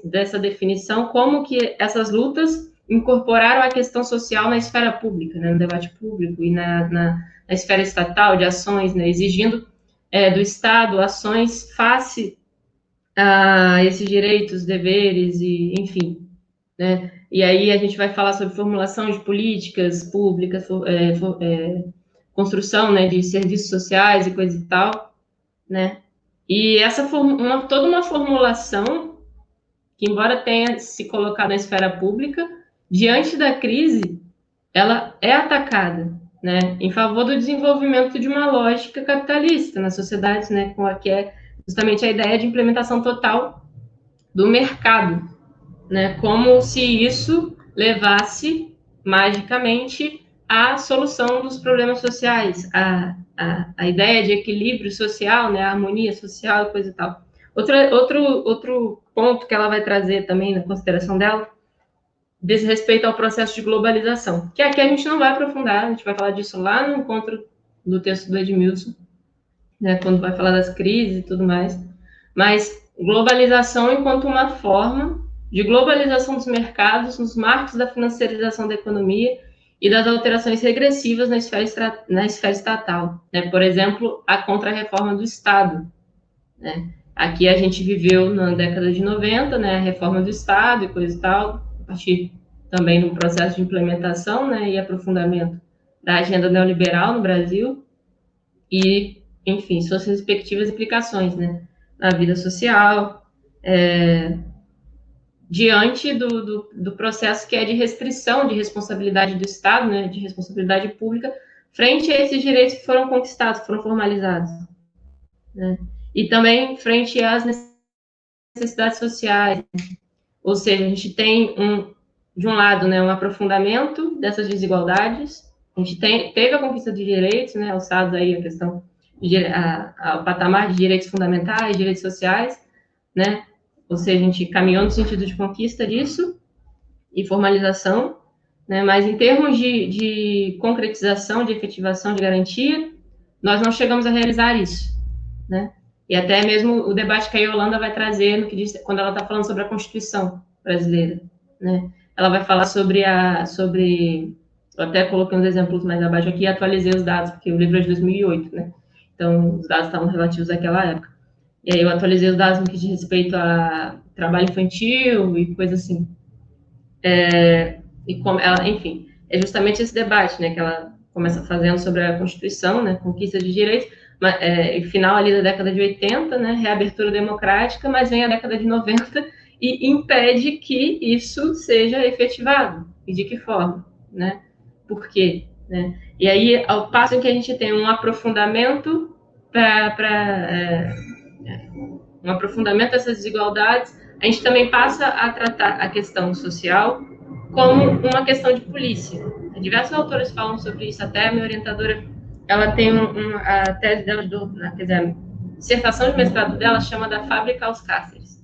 dessa definição, como que essas lutas incorporaram a questão social na esfera pública, né, no debate público e na esfera estatal, de ações, né, exigindo do Estado ações face a esses direitos, deveres e, enfim, né? E aí a gente vai falar sobre formulação de políticas públicas, construção, né, de serviços sociais e coisa e tal, né? E toda uma formulação que, embora tenha se colocado na esfera pública, diante da crise, ela é atacada, né, em favor do desenvolvimento de uma lógica capitalista nas sociedades, né, com a que é justamente a ideia de implementação total do mercado, né, como se isso levasse magicamente à solução dos problemas sociais, a ideia de equilíbrio social, né, a harmonia social e coisa e tal. Outro ponto que ela vai trazer também na consideração dela diz respeito ao processo de globalização, que aqui a gente não vai aprofundar, a gente vai falar disso lá no encontro do texto do Edmilson, né, quando vai falar das crises e tudo mais, mas globalização enquanto uma forma de globalização dos mercados, nos marcos da financiarização da economia e das alterações regressivas na esfera estatal, né? Por exemplo, a contra-reforma do Estado, né? Aqui a gente viveu na década de 90, né, a reforma do Estado e coisa e tal, a partir também do processo de implementação, né, e aprofundamento da agenda neoliberal no Brasil e, enfim, suas respectivas implicações, né, na vida social, diante do processo que é de restrição de responsabilidade do Estado, né, de responsabilidade pública, frente a esses direitos que foram conquistados, foram formalizados, né, e também frente às necessidades sociais, ou seja, a gente tem de um lado, né, um aprofundamento dessas desigualdades, a gente teve a conquista de direitos, né, alçados aí a questão ao patamar de direitos fundamentais, direitos sociais, né, ou seja, a gente caminhou no sentido de conquista disso e formalização, né, mas em termos de concretização, de efetivação, de garantia, nós não chegamos a realizar isso, né, e até mesmo o debate que a Yolanda vai trazer no que diz, quando ela está falando sobre a Constituição brasileira, né? Ela vai falar sobre eu até coloquei uns exemplos mais abaixo aqui e atualizei os dados, porque o livro é de 2008, né? Então, os dados estavam relativos àquela época. E aí eu atualizei os dados no que diz respeito a trabalho infantil e coisa assim. E como ela, enfim, é justamente esse debate, né, que ela começa fazendo sobre a Constituição, né, conquista de direitos, final ali da década de 80, né, reabertura democrática, mas vem a década de 90 e impede que isso seja efetivado. E de que forma, né? Por quê? Né? E aí, ao passo em que a gente tem um aprofundamento um aprofundamento dessas desigualdades, a gente também passa a tratar a questão social como uma questão de polícia. Diversos autores falam sobre isso, até a minha orientadora, ela tem a tese dela, quer dizer, a dissertação de mestrado dela chama da fábrica aos cárceres,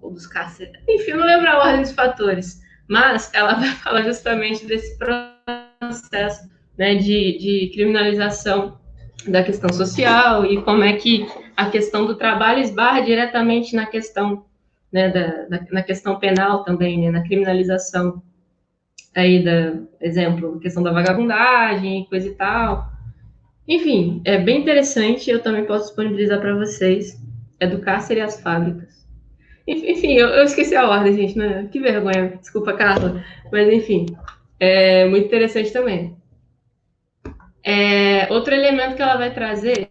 ou dos cárceres, enfim, eu não lembro a ordem dos fatores, mas ela vai falar justamente desse processo, né, de criminalização da questão social e como é que a questão do trabalho esbarra diretamente na questão, né, na questão penal também, né, na criminalização aí exemplo, questão da vagabundagem, coisa e tal. Enfim, é bem interessante, eu também posso disponibilizar para vocês. É do cárcere às fábricas. Enfim, eu esqueci a ordem, gente, né? Que vergonha, desculpa, Carla. Mas, enfim, é muito interessante também. Outro elemento que ela vai trazer,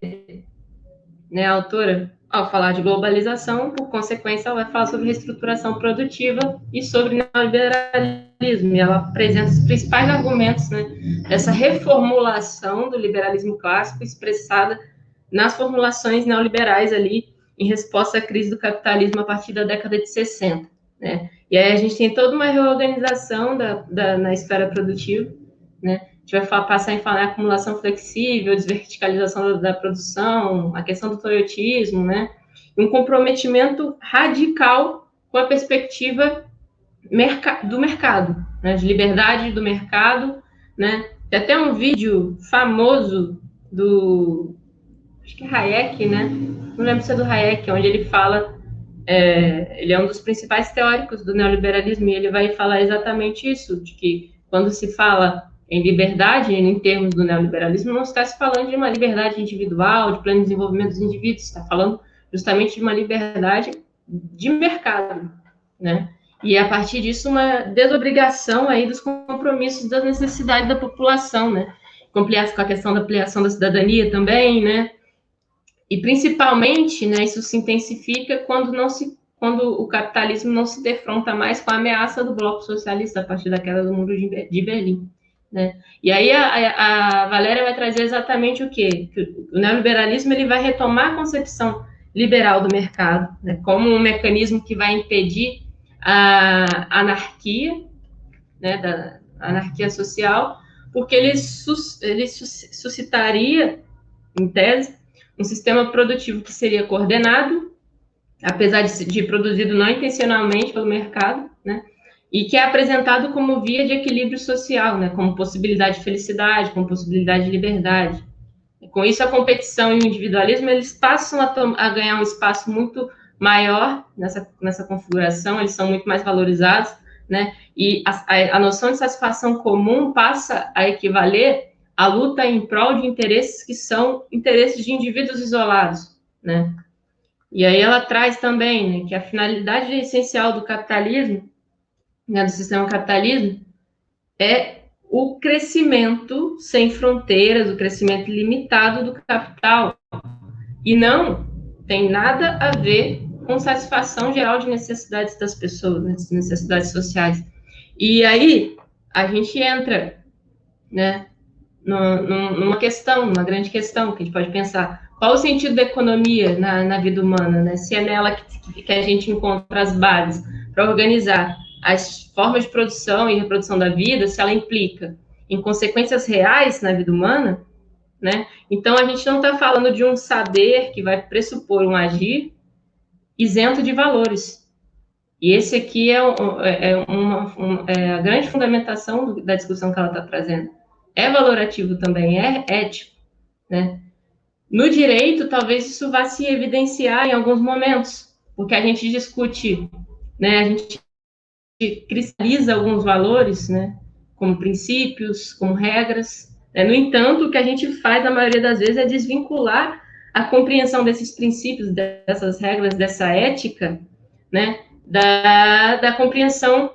né, a autora, ao falar de globalização, por consequência, ela vai falar sobre reestruturação produtiva e sobre neoliberalismo. E ela apresenta os principais argumentos, né, dessa reformulação do liberalismo clássico expressada nas formulações neoliberais ali em resposta à crise do capitalismo a partir da década de 60. Né? E aí a gente tem toda uma reorganização na esfera produtiva, né? A gente vai passar em falar em acumulação flexível, desverticalização da produção, a questão do toyotismo, né? Um comprometimento radical com a perspectiva do mercado, né? De liberdade do mercado, né? Tem até um vídeo famoso acho que é Hayek, né? Não lembro se é do Hayek, onde ele fala, ele é um dos principais teóricos do neoliberalismo e ele vai falar exatamente isso, de que quando se fala em liberdade, em termos do neoliberalismo, não está se falando de uma liberdade individual, de pleno desenvolvimento dos indivíduos, está falando justamente de uma liberdade de mercado, né? E a partir disso, uma desobrigação aí dos compromissos das necessidades da população, né? Com a questão da ampliação da cidadania também, né? E principalmente, né, isso se intensifica quando o capitalismo não se defronta mais com a ameaça do bloco socialista a partir da queda do muro de Berlim. Né? E aí a Valéria vai trazer exatamente o quê? Que o neoliberalismo ele vai retomar a concepção liberal do mercado, né, como um mecanismo que vai impedir a anarquia, né, da anarquia social, porque ele suscitaria, em tese, um sistema produtivo que seria coordenado, apesar de produzido não intencionalmente pelo mercado, né, e que é apresentado como via de equilíbrio social, né, como possibilidade de felicidade, como possibilidade de liberdade. E com isso, a competição e o individualismo, eles passam a ganhar um espaço muito maior nessa configuração, eles são muito mais valorizados, né? E a noção de satisfação comum passa a equivaler à luta em prol de interesses que são interesses de indivíduos isolados, né? E aí ela traz também, né, que a finalidade essencial do capitalismo, né, do sistema capitalismo, é o crescimento sem fronteiras, o crescimento limitado do capital. E não tem nada a ver com satisfação geral de necessidades das pessoas, né, necessidades sociais. E aí a gente entra, né, numa questão, numa grande questão, que a gente pode pensar. Qual o sentido da economia na vida humana, né? Se é nela que a gente encontra as bases para organizar as formas de produção e reprodução da vida, se ela implica em consequências reais na vida humana, né? Então, a gente não está falando de um saber que vai pressupor um agir isento de valores. E esse aqui é a grande fundamentação da discussão que ela está trazendo. É valorativo também, é ético, né? No direito, talvez isso vá se evidenciar em alguns momentos, porque a gente discute, né? A gente cristaliza alguns valores, né? Como princípios, como regras. Né? No entanto, o que a gente faz, na maioria das vezes, é desvincular a compreensão desses princípios, dessas regras, dessa ética, né? Da compreensão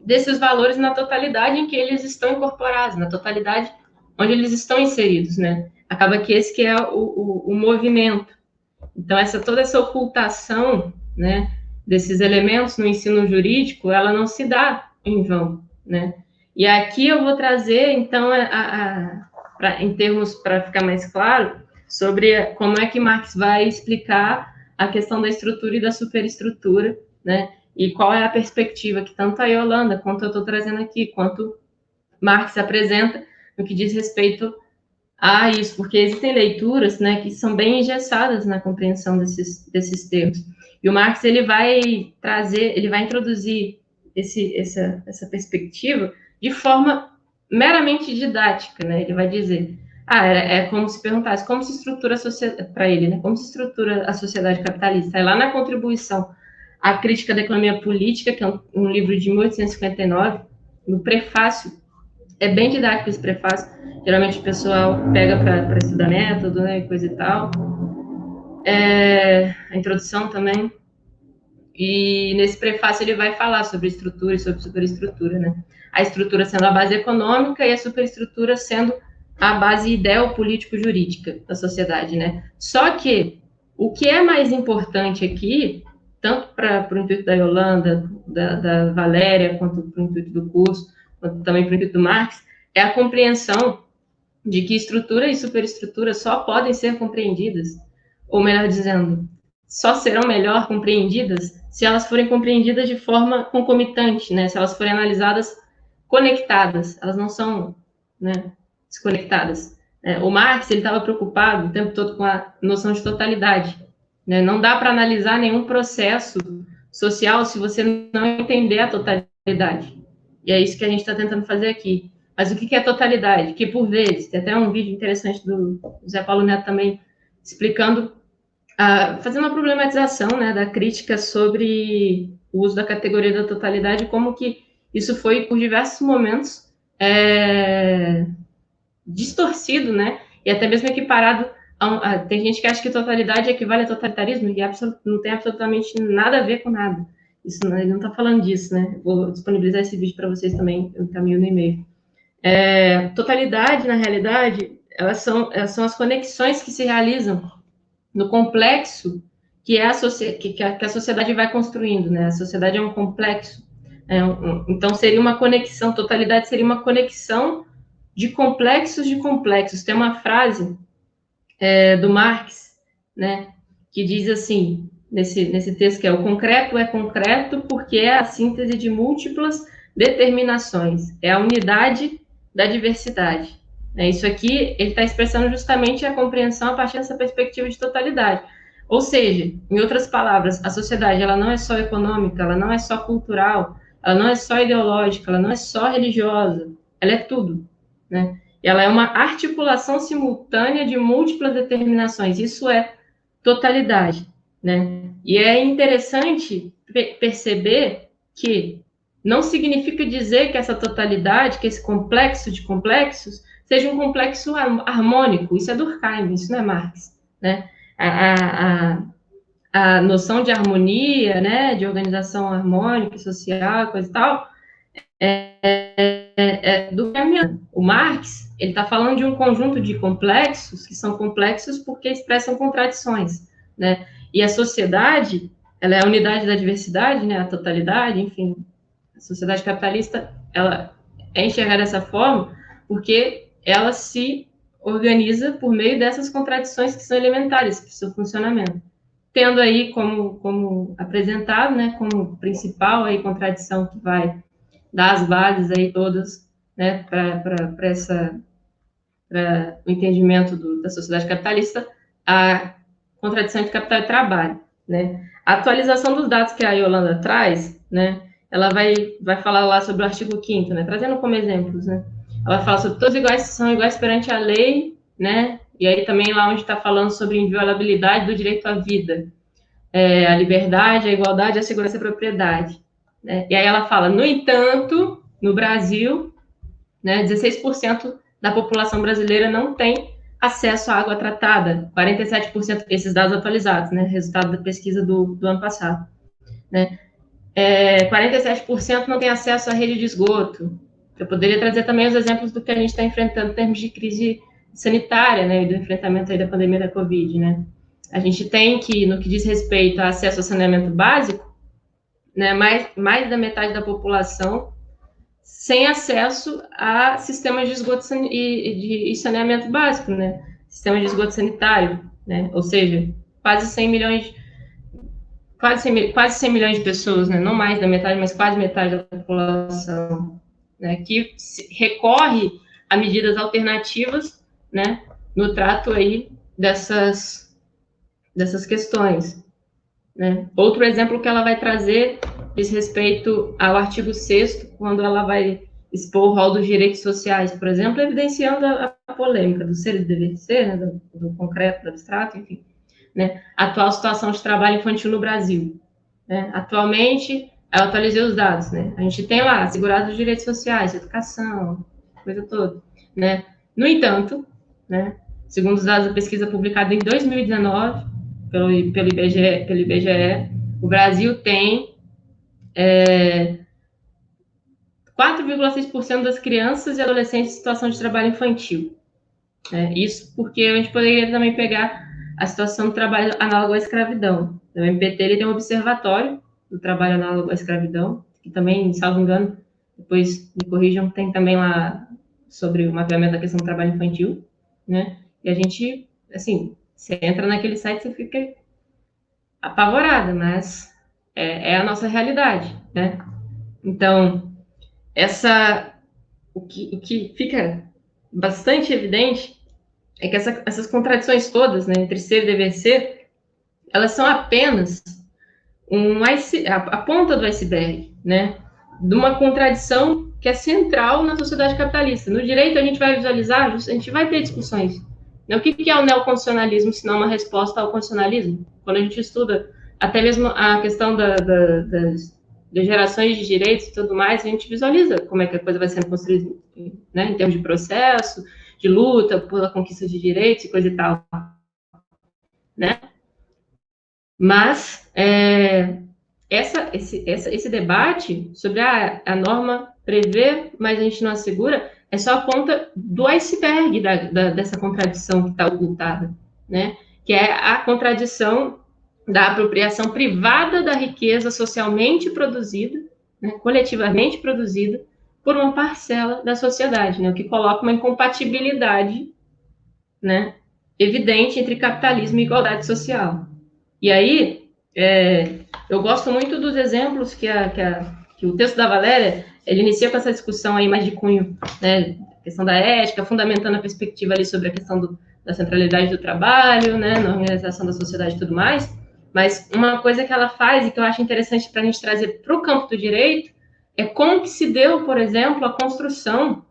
desses valores na totalidade em que eles estão incorporados, na totalidade onde eles estão inseridos, né? Acaba que esse que é o movimento. Então, toda essa ocultação, né, desses elementos no ensino jurídico, ela não se dá em vão, né? E aqui eu vou trazer, então, em termos, para ficar mais claro, sobre como é que Marx vai explicar a questão da estrutura e da superestrutura, né? E qual é a perspectiva que tanto a Yolanda, quanto eu estou trazendo aqui, quanto Marx apresenta no que diz respeito a isso, porque existem leituras, né, que são bem engessadas na compreensão desses termos. E o Marx ele vai introduzir essa perspectiva de forma meramente didática, né? Ele vai dizer, é como se perguntasse como se estrutura a sociedade, para ele, né? Como se estrutura a sociedade capitalista? É lá na contribuição à crítica da economia política, que é um livro de 1859, no prefácio, é bem didático esse prefácio, geralmente o pessoal pega para estudar método, né, coisa e tal, a introdução também, e nesse prefácio ele vai falar sobre estrutura e sobre superestrutura, né, a estrutura sendo a base econômica e a superestrutura sendo a base ideopolítico-jurídica da sociedade, né, só que o que é mais importante aqui, tanto para o intuito da Yolanda, da Valéria, quanto para o intuito do curso, quanto também para o intuito do Marx, é a compreensão de que estrutura e superestrutura só podem ser compreendidas, ou melhor dizendo, só serão melhor compreendidas se elas forem compreendidas de forma concomitante, né? Se elas forem analisadas conectadas, elas não são, né, desconectadas. O Marx ele estava preocupado o tempo todo com a noção de totalidade, né? Não dá para analisar nenhum processo social se você não entender a totalidade. E é isso que a gente está tentando fazer aqui. Mas o que é totalidade? Que, por vezes, tem até um vídeo interessante do Zé Paulo Neto também, explicando, fazendo uma problematização, né, da crítica sobre o uso da categoria da totalidade, como que isso foi, por diversos momentos, distorcido, né, e até mesmo equiparado tem gente que acha que totalidade equivale a totalitarismo, e não tem absolutamente nada a ver com nada. Isso, ele não está falando disso, né? Vou disponibilizar esse vídeo para vocês também, eu encaminho no e-mail. Totalidade, na realidade, elas são as conexões que se realizam no complexo que a sociedade vai construindo, né? A sociedade é um complexo. Então, seria uma conexão, totalidade seria uma conexão de complexos. Tem uma frase do Marx, né, que diz assim, nesse texto, que o concreto é concreto porque é a síntese de múltiplas determinações, é a unidade da diversidade. Isso aqui, ele está expressando justamente a compreensão a partir dessa perspectiva de totalidade. Ou seja, em outras palavras, a sociedade, ela não é só econômica, ela não é só cultural, ela não é só ideológica, ela não é só religiosa, ela é tudo, né? Ela é uma articulação simultânea de múltiplas determinações. Isso é totalidade. né? E é interessante perceber que não significa dizer que essa totalidade, que esse complexo de complexos, seja um complexo harmônico. Isso é Durkheim, isso não é Marx, né? A noção de harmonia, né, de organização harmônica, social, coisa e tal, do Durkheim. O Marx, ele está falando de um conjunto de complexos, que são complexos porque expressam contradições, né? E a sociedade, ela é a unidade da diversidade, né, a totalidade, enfim, a sociedade capitalista, ela é enxergada dessa forma porque ela se organiza por meio dessas contradições que são elementares para o seu funcionamento. Tendo aí como apresentado, né, como principal aí contradição que vai dar as bases aí todas, né, para o entendimento da sociedade capitalista, a contradição entre capital e trabalho, né? A atualização dos dados que a Yolanda traz, né, ela vai falar lá sobre o artigo 5º, né, trazendo como exemplos, né? Ela fala sobre todos iguais são iguais perante a lei, né? E aí também lá onde está falando sobre inviolabilidade do direito à vida, a liberdade, a igualdade, a segurança e a propriedade, né? E aí ela fala, no entanto, no Brasil, né, 16% da população brasileira não tem acesso à água tratada, 47%, esses dados atualizados, né, resultado da pesquisa do ano passado, né, 47% não tem acesso à rede de esgoto. Eu poderia trazer também os exemplos do que a gente está enfrentando em termos de crise sanitária, né, e do enfrentamento aí da pandemia da Covid, né. A gente tem que, no que diz respeito ao acesso ao saneamento básico, né, mais da metade da população sem acesso a sistemas de esgoto e saneamento básico, né? Sistema de esgoto sanitário, né? Ou seja, quase 100 milhões, quase 100 milhões de pessoas, né? Não mais da metade, mas quase metade da população, né? Que recorre a medidas alternativas, né? No trato aí dessas questões, né? Outro exemplo que ela vai trazer diz respeito ao artigo 6º, quando ela vai expor o rol dos direitos sociais, por exemplo, evidenciando a polêmica do ser e do dever ser, né, do concreto, do abstrato, enfim, né, a atual situação de trabalho infantil no Brasil. Né? Atualmente, eu atualizei os dados, né? A gente tem lá assegurados os direitos sociais, educação, coisa toda, né? No entanto, né, segundo os dados da pesquisa publicada em 2019, pelo IBGE, o Brasil tem 4,6% das crianças e adolescentes em situação de trabalho infantil. Né? Isso porque a gente poderia também pegar a situação do trabalho análogo à escravidão. O MPT ele tem um observatório do trabalho análogo à escravidão, que também, salvo engano, depois me corrijam, tem também lá sobre o mapeamento da questão do trabalho infantil, né? E a gente, assim, você entra naquele site, você fica apavorada, mas é a nossa realidade, né? Então, o que fica bastante evidente é que essas contradições todas, né, entre ser e dever ser, elas são apenas a ponta do iceberg, né, de uma contradição que é central na sociedade capitalista. No direito, a gente vai visualizar, a gente vai ter discussões. Né? O que é o neoconstitucionalismo, se não uma resposta ao constitucionalismo? Quando a gente estuda até mesmo a questão das gerações de direitos e tudo mais, a gente visualiza como é que a coisa vai sendo construída, né, em termos de processo, de luta pela conquista de direitos e coisa e tal, né? Mas esse debate sobre a norma prevê, mas a gente não assegura, é só a ponta do iceberg dessa contradição que está ocultada, né? Que é a contradição da apropriação privada da riqueza socialmente produzida, né, coletivamente produzida, por uma parcela da sociedade, né, o que coloca uma incompatibilidade, né, evidente entre capitalismo e igualdade social. E aí, eu gosto muito dos exemplos que o texto da Valéria, ele inicia com essa discussão aí mais de cunho, né, questão da ética, fundamentando a perspectiva ali sobre a questão da centralidade do trabalho, né, na organização da sociedade e tudo mais, mas uma coisa que ela faz e que eu acho interessante para a gente trazer para o campo do direito é como que se deu, por exemplo, a construção,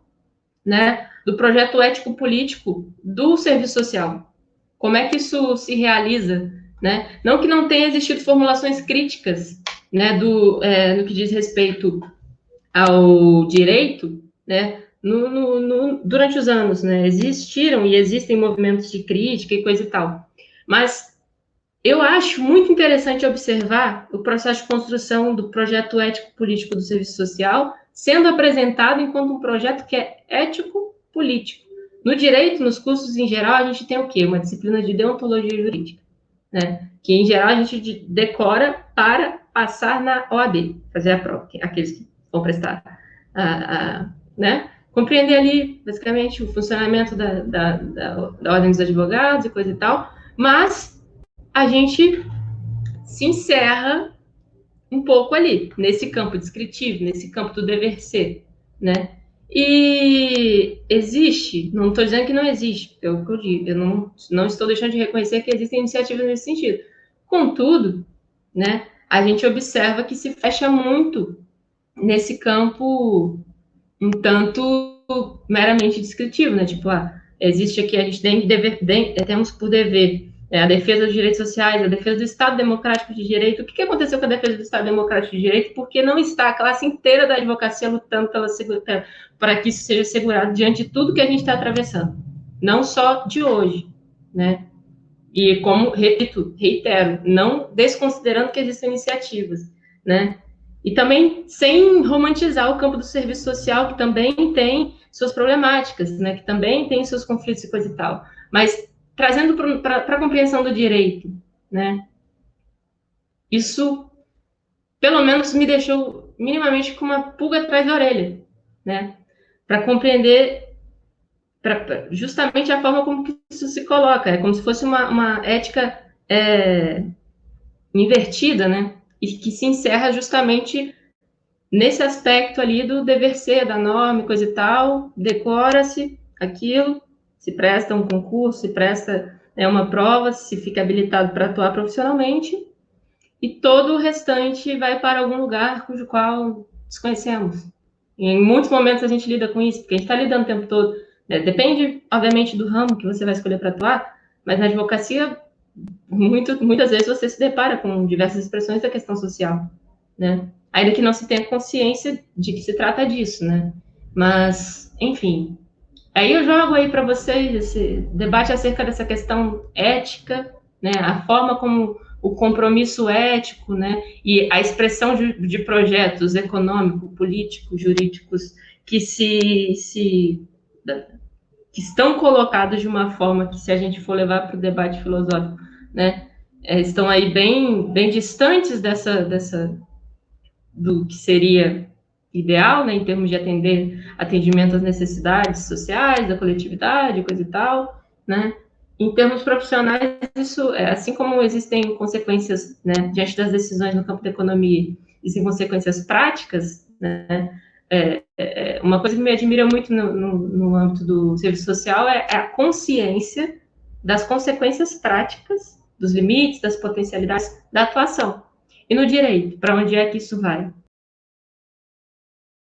né, do projeto ético-político do serviço social. Como é que isso se realiza, né? Não que não tenha existido formulações críticas, né, no que diz respeito ao direito, né, durante os anos, né, existiram e existem movimentos de crítica e coisa e tal, mas eu acho muito interessante observar o processo de construção do projeto ético-político do serviço social sendo apresentado enquanto um projeto que é ético-político. No direito, nos cursos em geral, a gente tem o quê? Uma disciplina de deontologia jurídica, né? Que, em geral, a gente decora para passar na OAB, fazer a prova, aqueles que vão prestar, né? Compreender ali, basicamente, o funcionamento da ordem dos advogados e coisa e tal, mas a gente se encerra um pouco ali, nesse campo descritivo, nesse campo do dever ser, né? E existe, não estou dizendo que não existe, é o que eu digo, eu não estou deixando de reconhecer que existem iniciativas nesse sentido. Contudo, né, a gente observa que se fecha muito nesse campo um tanto meramente descritivo, né? Tipo, existe aqui, a gente temos por dever a defesa dos direitos sociais, a defesa do Estado Democrático de Direito. O que aconteceu com a defesa do Estado Democrático de Direito? Porque não está a classe inteira da advocacia lutando para que isso seja assegurado diante de tudo que a gente está atravessando. Não só de hoje, né? E como, repito, reitero, não desconsiderando que existem iniciativas, né? E também sem romantizar o campo do serviço social, que também tem suas problemáticas, né? Que também tem seus conflitos e coisa e tal. Mas trazendo para a compreensão do direito, né? Isso, pelo menos, me deixou minimamente com uma pulga atrás da orelha, né? Para compreender justamente a forma como que isso se coloca. É como se fosse uma ética invertida, né? E que se encerra justamente nesse aspecto ali do dever ser, da norma, coisa e tal, decora-se aquilo, se presta um concurso, se presta uma prova, se fica habilitado para atuar profissionalmente, e todo o restante vai para algum lugar cujo qual desconhecemos. E em muitos momentos a gente lida com isso, porque a gente está lidando o tempo todo. Né? Depende, obviamente, do ramo que você vai escolher para atuar, mas na advocacia, muitas vezes você se depara com diversas expressões da questão social, né? Ainda que não se tenha consciência de que se trata disso, né? Mas, enfim, aí eu jogo aí para vocês esse debate acerca dessa questão ética, né? A forma como o compromisso ético, né? E a expressão de projetos econômicos, políticos, jurídicos que que estão colocados de uma forma que, se a gente for levar para o debate filosófico, né? Estão aí bem distantes do que seria ideal, né, em termos de atendimento às necessidades sociais, da coletividade, coisa e tal, né? Em termos profissionais, isso, assim como existem consequências, né, diante das decisões no campo da economia, existem consequências práticas, né? Uma coisa que me admira muito no âmbito do serviço social é a consciência das consequências práticas, dos limites, das potencialidades da atuação. E no direito, para onde é que isso vai?